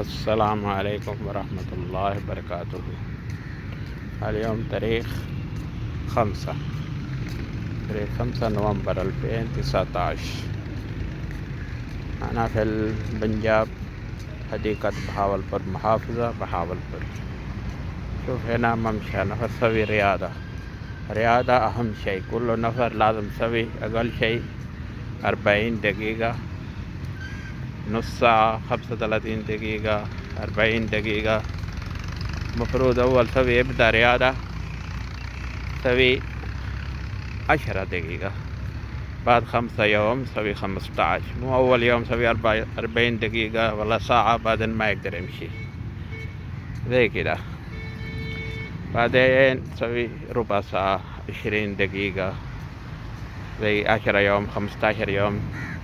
السلام عليكم ورحمة الله وبركاته. اليوم خمسة تاريخ 5 نوفمبر 2019. أنا في البنجاب، حديقة بهاولبور، محافظة بهاولبور. شوف هنا ممشى نفر سوي رياضة أهم شيء. كل نفر لازم يسوي أقل شيء 40 دقيقة، نص ساعة، 35 دقيقة، 40 دقيقة. مفروض أول سوي يبدأ رياضة سوي 10 دقيقة، بعد 5 يوم سوي 15. مو أول يوم سوي 40 دقيقة ولا ساعة بعدين ما يقدر يمشي زي كده. بعدين سوي ربع ساعة، 20 دقيقة، زي 10 يوم، 15 يوم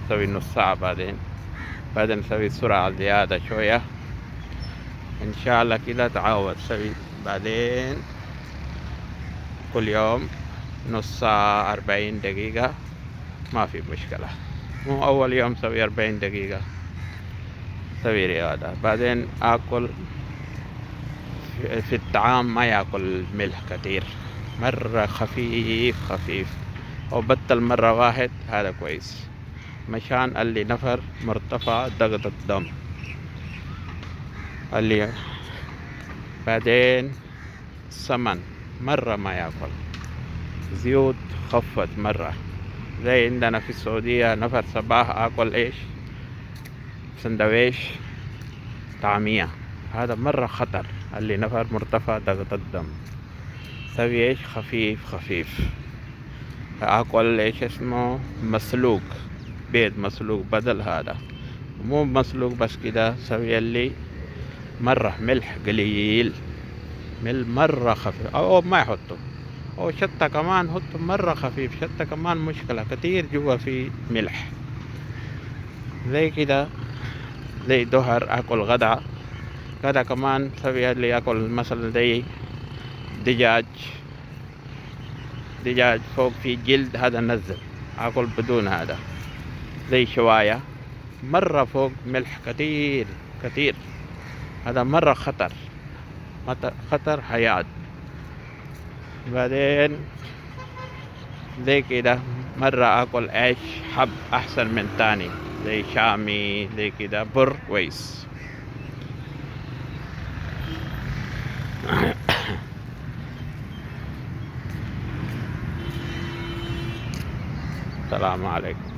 سوي نص ساعة. بعدين سوي سرعة زيادة شوية، إن شاء الله كده تعود. سوي بعدين كل يوم نص ساعة، 40 دقيقة، ما في مشكلة. مو أول يوم سوي 40 دقيقة سوي رياضة. بعدين آكل في الطعام ما يأكل ملح كتير، مرة خفيف أو بطل مرة واحد، هذا كويس مشان اللي نفر مرتفع ضغط الدم اللي. بعدين سمن مرة ما يأكل، زيوت خفت مرة. زي عندنا في السعودية نفر صباح آكل إيش؟ سندويش طعمية، هذا مرة خطر اللي نفر مرتفع ضغط الدم. سوي إيش؟ خفيف. آكل إيش اسمه؟ مسلوق، بيض مسلوق بدل هذا. مو مسلوق بس كده، سوي اللي مرة ملح قليل، مرة خفيف، أو ما يحطه، أو شطة كمان حطه مرة خفيف. شطة كمان مشكلة كتير جوا في ملح زي كده. زي ظهر آكل غدا كمان سوي اللي يأكل مثلا زي دجاج فوق في جلد، هذا نزل آكل بدون هذا. زي شواية مرة فوق ملح كتير، هذا مرة خطر حياة. بعدين زي كده مرة آكل عيش حب أحسن من تاني، زي شامي زي كده، بر كويس. السلام عليكم.